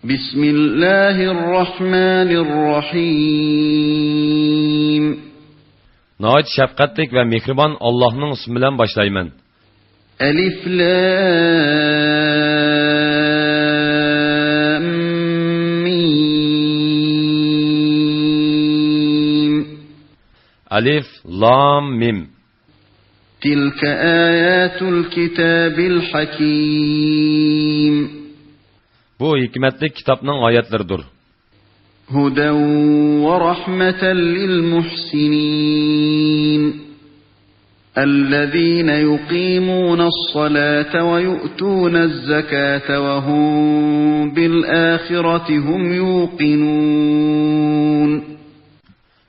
بسم الله الرحمن الرحيم Nəhayət şəfqətlik və mehriban Allah'ın ismiyle başlayman. Elif Lam Mim Alif Lam Mim Tilka ayatul kitabil hakim Bu hikmetli kitabның ayetleridir. هدى ورحمة للمحسنين الذين يقيمون الصلاة ويؤتون الزكاة وهم بالآخرة هم يوقنون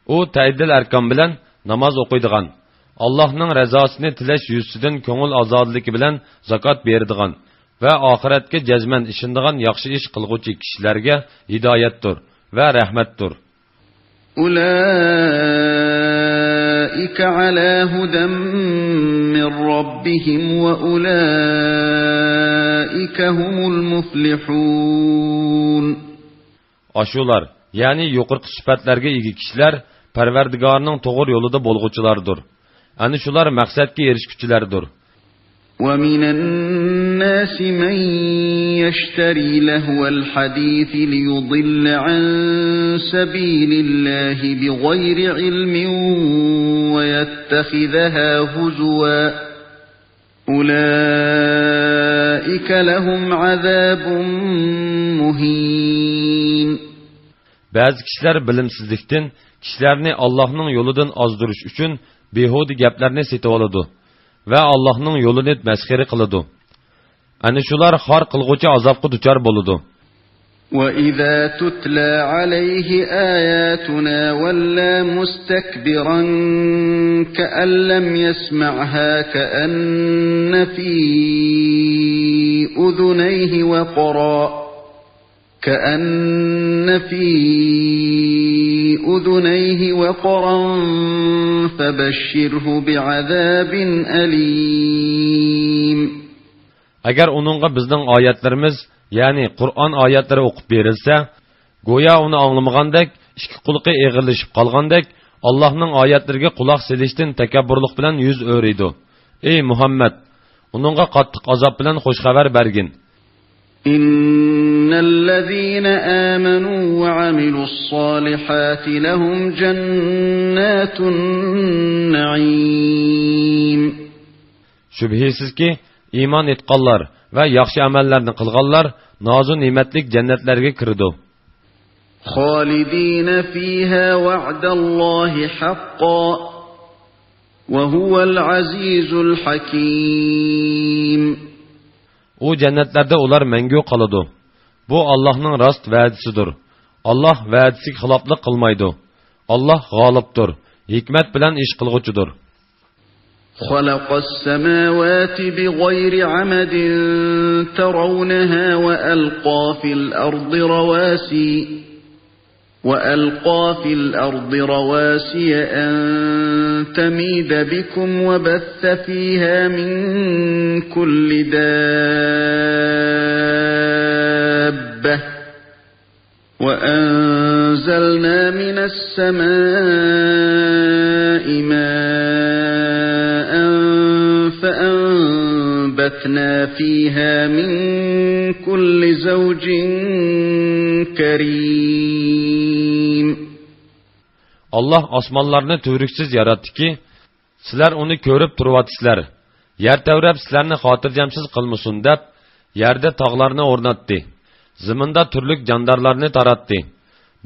O təydil ərkan bilən namaz oquyduğan, Allah'ın rəzasını tiləş yüzsüdün köngül azadlığı bilən zakat berdiğan və ahirətki cəzmən işindiğan yaxşı iş qılğucu kişilərə hidayətdir və rəhmətdir. Ulaika ala hudan min rabbihim və ulaika humul muflihun. Aşular, yəni yuqurqı sübətlərə ega kişilər Pərverdigarının doğru yoluda bolğuculardır. Ani şular məqsədki erişküçülərdir. وَمِنَ النَّاسِ مَنْ يَشْتَرِي لَهْوَ الْحَدِيثِ لِيُضِلَّ عَنْ سَبِيلِ اللَّهِ بِغَيْرِ عِلْمٍ وَيَتَّخِذَهَا هُزُوًا أُولَئِكَ لَهُمْ عَذَابٌ مُهِينٌ Bazı kişiler bilimsizlikten kişilerini Allah'ın yolundan azdırış üçün behudi gaplarni setib oladı ve Allah'ın yolunu məskeri qılıdı. Ani şular xar qılğucu azabqa duçar boludu. وَإِذَا تُتْلَى عَلَيْهِ آيَاتُنَا وَلَّى مُسْتَكْبِرًا كَأَن لَّمْ يَسْمَعْهَا كَأَنَّ فِي أُذُنَيْهِ وَقْرًا فَبَشِّرْهُ بِعَذَابٍ أَلِيمٍ Agar onunğa bizning oyatlarimiz, ya'ni Qur'on oyatlari o'qib berilsa, go'yo uni anglamagandek, ikki qulqi eg'irlashib qolgandek, Allohning oyatlariga quloq selishdan takabburlik bilan yuz o'riydi. Ey Muhammad, onunğa qattiq azob bilan xush xabar bergin. İnnellezîne âmenû ve amilussâlihâti lehum cennâtun naîm. Şübhisiz ki, iman etqanlar ve yaxşı amellerini qılğanlar nazu nimetlik cennetlerge kirdi. Xâlidîne fîhâ va'dallâhi haqqan ve huvel azîzul hakîm. O cennetlerde ular məngü qalıdı. Bu Allah'ın rast vədisidir. Allah vədisi xilaflıq qılmaydı. Allah g'olibdir. Hikmet bilen iş qılğucudur. خلق السماوات بغير عمد ترونها وألقى في الأرض رواسي أن تميد بكم وبث فيها من كل دابة وأنزلنا من السماء ماء فأنبتنا فيها من كل زوج كريم Allah osmonlarni tuvruksiz yaratdi ki, sizlar uni ko'rib turvatsizlar. Yer tavrab sizlarni xotirjamsiz qilmasin deb, yerda tog'larni o'rnatdi. Ziminda turlik jandarlarni taratdi.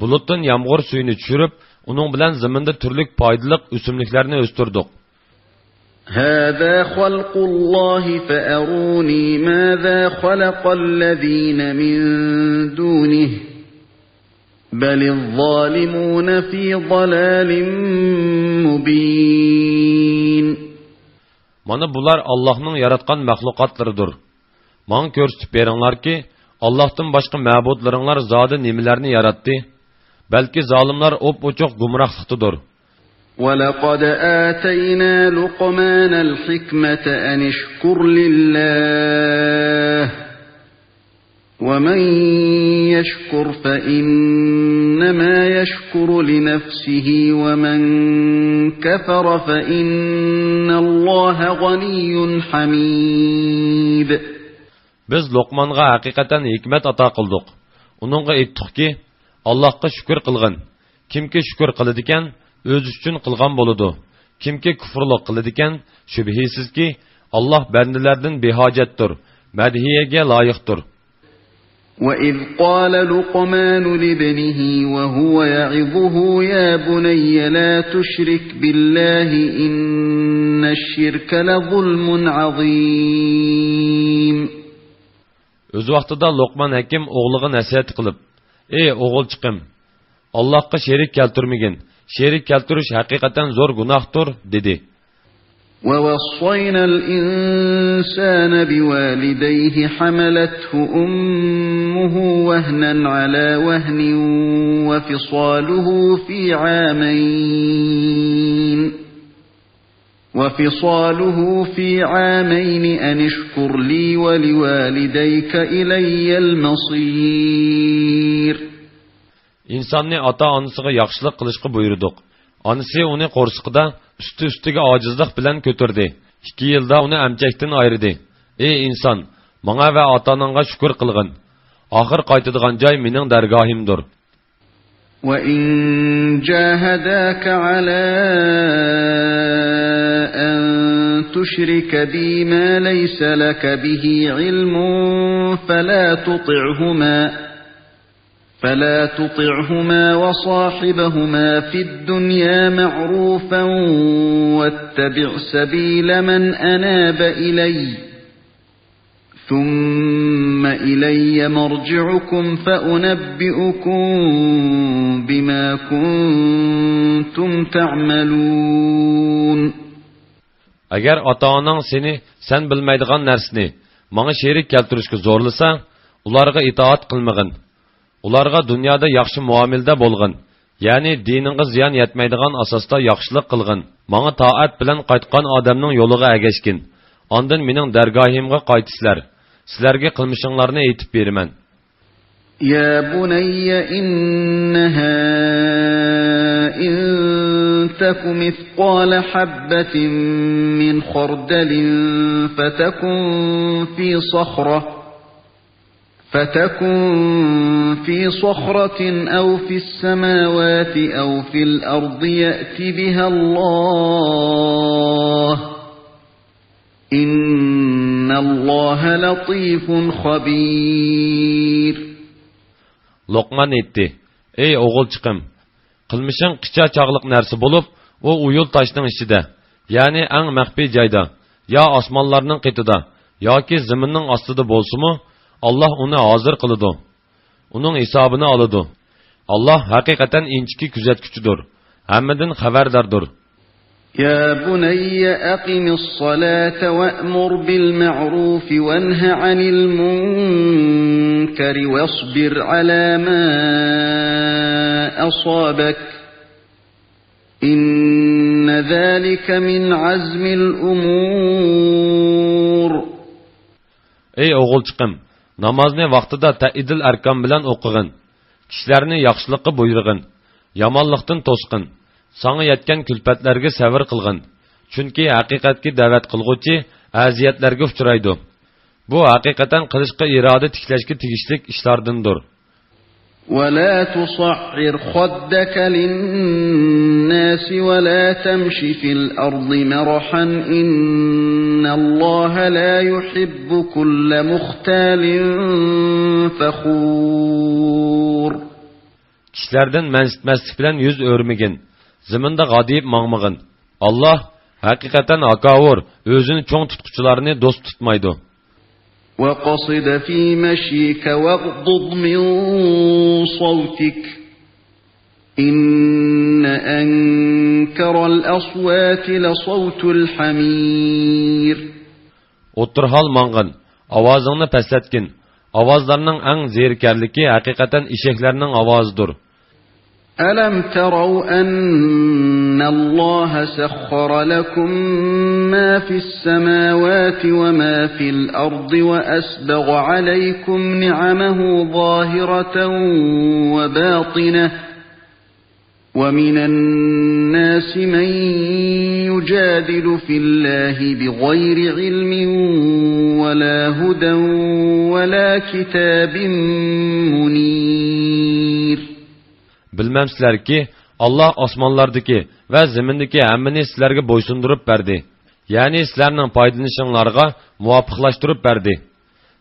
Bulutdan yomg'ir suyini tushirib, uning bilan ziminda turlik foydaliq o'simliklarni o'stirdik. هذا خلق الله فأروني ماذا خلق الذين من دونه بل الظالمون في ضلال مبين. Mana bular Allah'ın yaratgan məxluqatlarıdır. Mana görsütüp beringlar ki, Allah'tan başqa məbudlarınlar zadı nimalarni yaratdi. Belki zalimlar op-oçuq gumrahlıqtıdır. وَلَقَدْ آتَيْنَا لُقْمَانَ الْحِكْمَةَ أَنِ اشْكُرْ لِلَّهِ وَمَنْ يَشْكُرْ فَإِنَّمَا يَشْكُرُ لِنَفْسِهِ وَمَنْ كَفَرَ فَإِنَّ اللَّهَ غَنِيٌّ حَمِيدٌ. Biz Luqmanға haqiqatan hikmet ata qıldık. Onunğa aytdık ki, Allah'a şükür qılğın. Kimki şükür qılıdikan, öz üçün qılğan boludu. Kimki küfürlük qılıdikan, şübhisiz ki, Allah bendilerden behacettir, medhiyege layıqdır. وَإِذْ قَالَ لُقْمَانُ لِابْنِهِ وَهُوَ يَعِظُهُ يَا بُنَيَّ لَا تُشْرِكْ بِاللَّهِ إِنَّ الشِّرْكَ لَظُلْمٌ عَظِيمٌ. Öz vaqtida Luqman hakim oğluğa nasihat qilib, "Ey o'g'ilchiqim, Allohga sherik keltirmagin. Sherik keltirish haqiqatan zo'r gunohdir", dedi. وَوَصَّيْنَا الْإِنسَانَ بِوَالِدَيْهِ حَمَلَتْهُ أُمُّهُ وَهْنًا عَلَى وَهْنٍ وَفِصَالُهُ فِي عَامَيْنِ أَنِ اشْكُرْ لِي وَلِوَالِدَيْكَ إِلَيَّ الْمَصِيرُ. İnsanni ata-onasiga yaxshilik qilishga buyurdik. Onasi uni qo'rsqida üstü-üstüge acizlik bilan ko'tardi. 2 yilda uni amchakdan ayirdi. Ey inson, menga va ota-onangga shukr qilgin. Oxir qaytadigan joy mening dargohimdir. وَإِن جَاهَدَاكَ عَلَى أَن تُشْرِكَ بِي مَا لَيْسَ لَكَ بِهِ عِلْمٌ فَلَا تُطِعْهُمَا وَصَاحِبْهُمَا فِي الدُّنْيَا مَعْرُوفًا وَاتَّبِعْ سَبِيلَ مَنْ أَنَابَ إِلَيَّ ثُمَّ إِلَيَّ مَرْجِعُكُمْ فَأُنَبِّئُكُم بِمَا كُنتُمْ تَعْمَلُونَ. Agar ota-onang seni sen bilmaydigan narsani menga sherik keltirishga zo'rlasa, ularga itoat qilmagin. Ularga dunyoda yaxshi muomilada bo'lgin. Ya'ni diningga ziyon yetmaydigan asosda yaxshilik qilgin. Menga toat bilan qaytgan odamning yo'liga ergashgin. Ondan mening dargohimga qaytisizlar. Sizlarga qilmishinglarni aytib beraman. يا بني إنها إن تك مثقال حبة من خردل فتكن في صخرة أو في السماوات أو في الأرض يأت بها الله إن الله لطيف خبير. Luqman aytdi: "Ey o'g'ilchiqim, qilmishing qicha chog'liq narsa bo'lib, u uyul toshning ichida, ya'ni eng maxfiy joyda, yo osmonlarning qetida, yoki zaminning ostida bo'lsa-mu, Alloh uni hozir qiladi. Uning hisobini oladi. Alloh haqiqatan inchki kuzatuvchidir, hammadan xabardordir." يا بني أقم الصلاة وأمر بالمعروف وانه عن المنكر واصبر على ما أصابك إن ذلك من عزم الأمور. Ey o'g'ilchiqim, namozni vaqtida ta'idil arkan bilan o'qigin. Kishilarni yaxshilikqa buyurgin, yomonlikdan to'sqin. Sana yetken külpetlerge sabır qilgin. Chunki haqiqatga da'vat qilguvchi aziyatlarga uchraydi. Bu haqiqatan qilishga iroda tiklashga tegishlik ishlardandir. ولا تصعر خدك للناس ولا تمشي في الأرض مرحا إن الله لا يحب كل مختال فخور. Kişilerden mensitmezlik bilen yüz örmegin. Ziminde gadiyip mağmagın. Allah hakikaten akavur, özünü çoğun tutkuçularını dost tutmaydı. وَقَصِدَ فِي مَشْيِكَ وَاغْضُضْ مِنْ صَوْتِكَ إِنَّ أَنْكَرَ الْأَصْوَاتِ لَصَوْتُ الْحَمِيرِ. Oturhal mağın, avazını pesletkin. Avazlarının en zehirkarlıki hakikaten işeklerinin avazıdır. ألم تروا أن الله سخر لكم ما في السماوات وما في الأرض وأسبغ عليكم نعمه ظاهرة وباطنة ومن الناس من يجادل في الله بغير علم ولا هدى ولا كتاب منير. Bilmemsizler ki Allah osmonlardaki ve zimindeki hammani sizlarga bo'ysundirib berdi. Ya'ni sizlarning foydalanishinglarga muvofiqlashtirib berdi.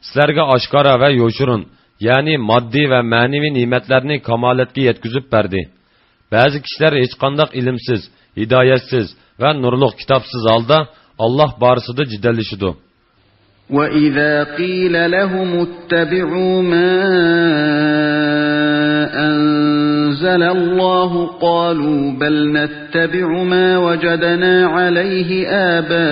Sizlarga oshkora va yo'shurun, ya'ni moddiy va ma'naviy ne'matlarni kamolatga yetkazib berdi. Ba'zi kishilar hech qanday ilmsiz, hidoyatsiz va nurliq kitobsiz holda Alloh borasida jidallashidi. وَإِذَا قِيلَ لَهُمُ اتَّبِعُوا مَا أَنزَلَ اللَّهُ قَالُوا بَلْ نَتَّبِعُ مَا وَجَدْنَا عَلَيْهِ آبَاءَنَا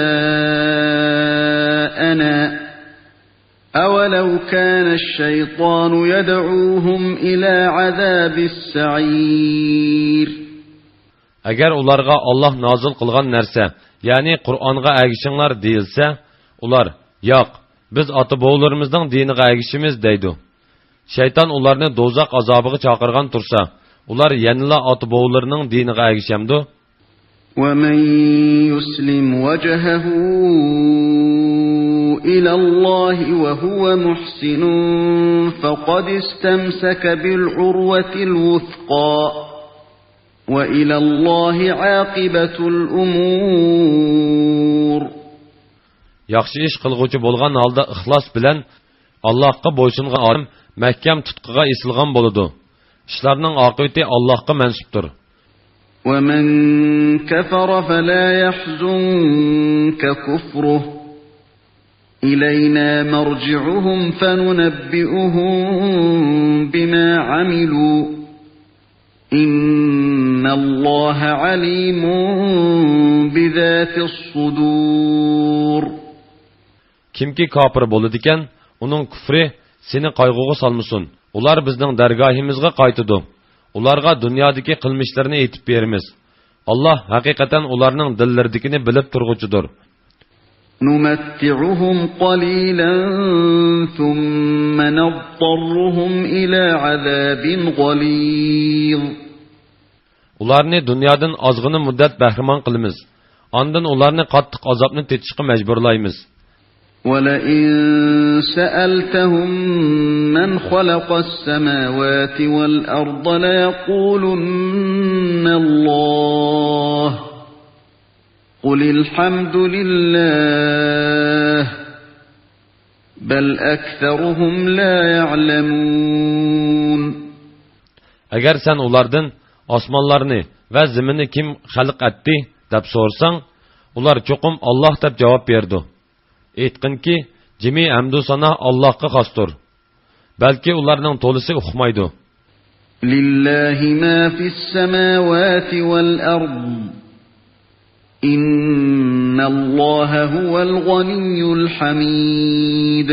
أَوَلَوْ كَانَ الشَّيْطَانُ يَدْعُوهُمْ إِلَى عَذَابِ السَّعِيرِ. Agar ularga Alloh nozil qilgan narsa, ya'ni Qur'onga agishinglar deyilsa, ular yo'q, biz ota-bovlarimizning diniga agishimiz deydi. Shayton ularni do'zax azobiga chaqirgan tursa, ular yanila ota-bovlarining diniga agishamdi. وَمَن يُسْلِمْ وَجْهَهُ إِلَى اللَّهِ وَهُوَ مُحْسِنٌ فَقَدِ اسْتَمْسَكَ بِالْعُرْوَةِ الْوُثْقَى وَإِلَى اللَّهِ عَاقِبَةُ الْأُمُورِ. Yaxshi ish qilguvchi bo'lgan holda ixlos bilan Allohga bo'ysungan odam mahkam tutqiga esilgan bo'ladi. Ishlarning oqibati Allohga mansubdir. وَمَن كَفَرَ فَلَا يَحْزُنكَ كُفْرُهُ إِلَيْنَا مَرْجِعُهُمْ فَنُنَبِّئُهُم بِمَا عَمِلُوا إِنَّ اللَّهَ عَلِيمٌ بِذَاتِ الصُّدُورِ. Kimki kafir bo'ladigan, uning kufri seni qayg'uga solmasin. Ular bizning dargohimizga qaytadi. Ularga dunyodagi qilmishlarini aytib beramiz. Alloh haqiqatan ularning dillaridagini bilib turg'uchidir. نُمَتِّعُهُمْ قَلِيلًا ثُمَّ نَضْطَرُّهُمْ إِلَى عَذَابٍ غَلِيظٍ. Ularni dunyodan ozg'ina muddat bahramon qilamiz. Ondan ularni qattiq azobni tetishga majburlaymiz. وَلَئِن سَأَلْتَهُم مَّنْ خَلَقَ السَّمَاوَاتِ وَالْأَرْضَ لَيَقُولُنَّ اللَّهُ قُلِ الْحَمْدُ لِلَّهِ بَلْ أَكْثَرُهُمْ لَا يَعْلَمُونَ. Agar sen ulardan osmonlarni va zaminni kim xalq etdi deb so'rsang, ular cho'qim Alloh deb javob berdi. Aytqinki, jami hamdu sana Allohga xosdir. Balki ularning to'lisi uqmaydi. Lillahi ma fis samawati wal ard. Innalloha huval g'aniyyul hamid.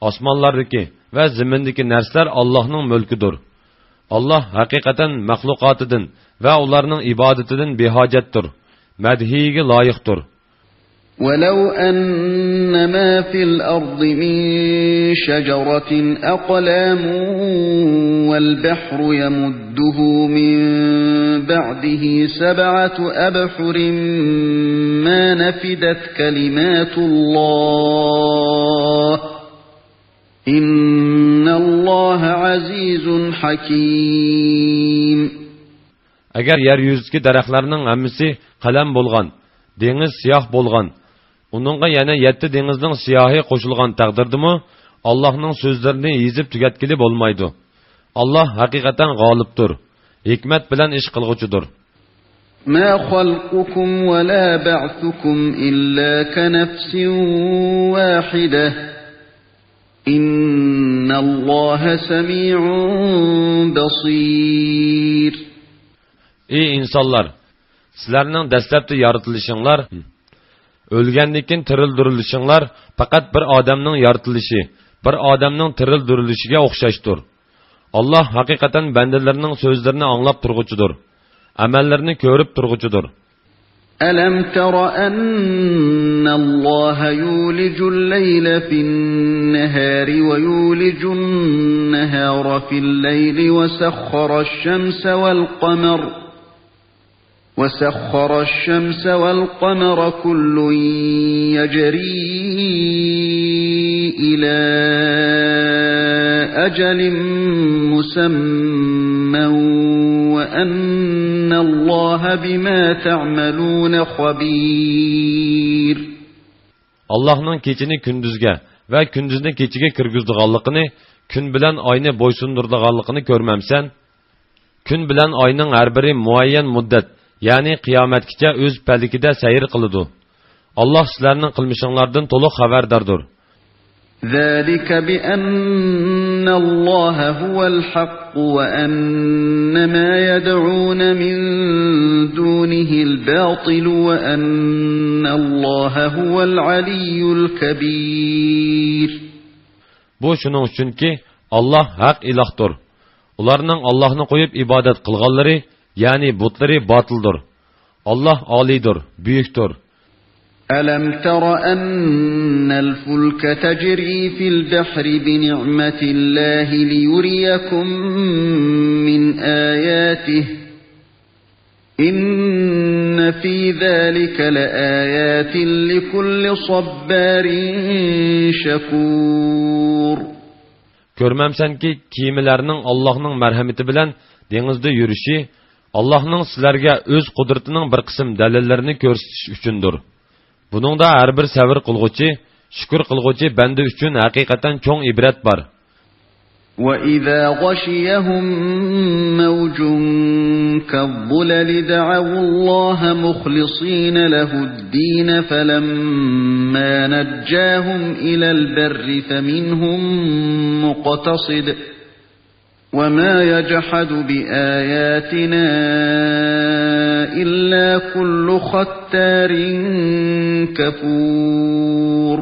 Osmonlardagi va zamindagi narsalar Allohning mulkidir. Allah haqiqatan maxluqotidan va ularning ibodatidan behojatdir. Madhiga loyiqdir. ولو أن ما في الأرض من شجرة أقلام والبحر يمده من بعده 7 أبحر ما نفدت كلمات الله إن الله عزيز حكيم. Agar yer yuzidagi daraxtlarning hammasi qalam bo'lgan, dengiz siyah bo'lgan, uningga yana 7 dengizning siyohi qo'shilgan taqdirdimi, Allohning so'zlarini yezib tugatkili bo'lmaydi. Alloh haqiqatan g'olibdir, hikmat bilan ish qilg'uchidir. Ma xalqukum va la ba'thukum illa kanafsin wahidah. Innalloha sami'un basir. Ey insonlar, sizlarning dastlabki yaratilishinglar, o'lgandan tirildirilishinglar faqat bir odamning yaratilishi, bir odamning tirildirishiga o'xshashdir. Allah hakikaten bendelerinin sözlerini anlap turgucudur. Amellerini görüp turgucudur. أَلَمْ تَرَ أَنَّ اللَّهَ يُولِجُ اللَّيْلَ فِي النَّهَارِ وَيُولِجُ النَّهَارَ فِي اللَّيْلِ وَسَخَّرَ الشَّمْسَ وَالْقَمَرَ كُلٌّ يَجْرِي إِلَى أَجَلٍ مُّسَمًّى وَأَنَّ اللَّهَ بِمَا تَعْمَلُونَ خَبِيرٌ. Allah'ın keçini gündüzge ve gündüzni keçige kirgizdiganligini, gün bilen ayni boysundurdiganligini görmemsen, gün bilen ayning har biri muayyan muddat, ya'ni qiyomatgacha o'z palikida sayr qiladi. Allah sizlarning qilmishinglardan to'liq xabardardir. ذَلِكَ بِأَنَّ اللَّهَ هُوَ الْحَقُّ وَأَنَّ مَا يَدْعُونَ مِن دُونِهِ الْبَاطِلُ وَأَنَّ اللَّهَ هُوَ الْعَلِيُّ الْكَبِيرُ. Bu şunun üçünki Allah haq ilahdır. Ularning Allah'ını qo'yib ibodat qilganlari, ya'ni butlari batıldır. Allah alidir, büyüktür. أَلَمْ تَرَ أَنَّ الْفُلْكَ تَجْرِي فِي الْبَحْرِ بِنِعْمَةِ اللَّهِ لِيُرِيَكُم مِّنْ آيَاتِهِ إِنَّ فِي ذَلِكَ لَآيَاتٍ لِكُلِّ صَبَّارٍ شَكُورٍ. Görmemsenki kimilerinin Allah'ның merhameti bilen denizde yürüyüşü, Allah'ның sizlerge öz kudretinin bir kısım delillerini görsetiş üçündür. Bunun da her bir sabır kılgıcı, şükür kılgıcı bende üçün hakikaten çok ibret var. وَإِذَا غَشِيَهُم مَّوْجٌ كَالظُّلَلِ دَعَوُا اللَّهَ مُخْلِصِينَ لَهُ الدِّينَ فَلَمَّا نَجَّاهُمْ إِلَى الْبَرِّ فَمِنْهُم مُّقْتَصِدٌ وَمَا يَجْحَدُ بِآيَاتِنَا إِلَّا كُلُّ خَتَّارٍ كَفُورٍ.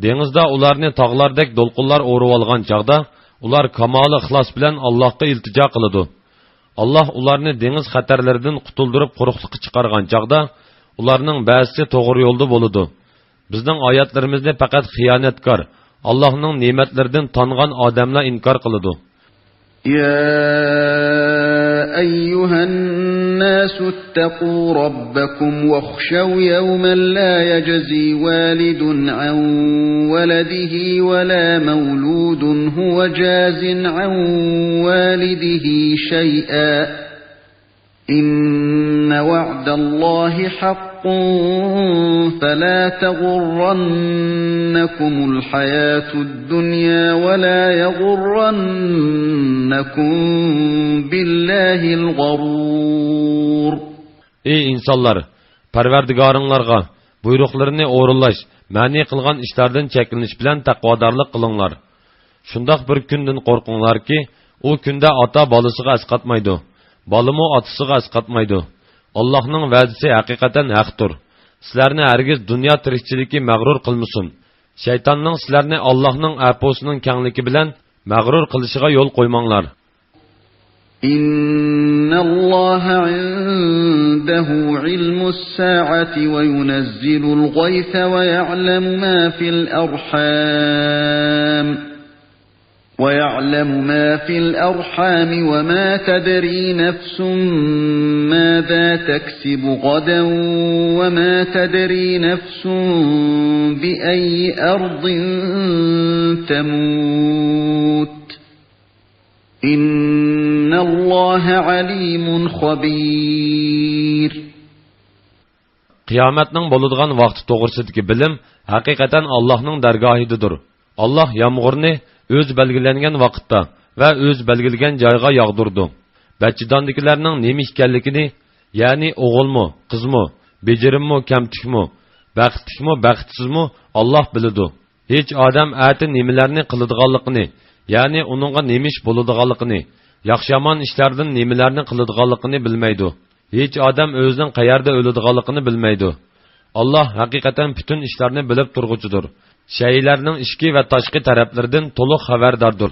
Denizde ularni tağlardek dolqunlar o'rib olgan chaqda, ular kamoli ixlos bilan Allohga iltijo qiladi. Allah ularni deniz xatarlaridan qutuldirib quruqlikka chiqargan chaqda, ularning ba'zisi to'g'ri yo'lda bo'ladi. Bizning oyatlarimizni faqat xiyonatkor, Allohning ne'matlaridan tangan odamlar inkor qiladi. يا أيها الناس اتقوا ربكم واخشوا يوما لا يجزي والد عن ولده ولا مولود هو جاز عن والده شيئا إن وعد الله حق فلا تغرنكم الحياة الدنيا ولا يغرنكم بالله الغرور. Ey insanlar, Parvardigarınlarga buyruqlarını o'rinlash, ma'ni qilgan ishlardan cheklanish bilan taqvodorlik qilinglar. Shundoq bir kundan qo'rqinglarki, u kunda ota bolasiga asqatmaydi, bolami otasiga asqatmaydi. Allohning va'dasi haqiqatan haqdir. Sizlarni hargiz dunyo tirikchiligi mag'rur qilmasin. Shaytonning sizlarni Allohning aposining kengligi bilan mag'rur qilishiga yo'l qo'ymanglar. إن الله عنده علم الساعة وينزل الغيث ويعلم ما في الأرحام وما تدري نفس ماذا تكسب غدا وما تدري نفس بأي أرض تموت إن الله عليم خبير. Qiyomatning bo'ladigan vaqti to'g'risidagi bilim haqiqatan Allohning dargohidadir. Allah yomg'irni o'z belgilangan vaqtda va o'z belgilangan joyga yog'dirdi. Bachidondikilarning nima ekanligini, ya'ni o'g'ilmi, qizmi, bejirimmi, kamtikmi, baxtlikmi, baxtsizmi Alloh biladi. Hech odam ati nimalarni qiladiganligini, ya'ni uningga nima ish bo'ladiganligini, yaxshi-yomon ishlardan nimalarni qiladiganligini bilmaydi. Hech odam o'zining qayerda o'ladiganligini bilmaydi. Allah haqiqatan bütün ishlarni bilib turg'uchidir. Shaylarning ichki va tashqi taraflaridan to'liq xabardordir.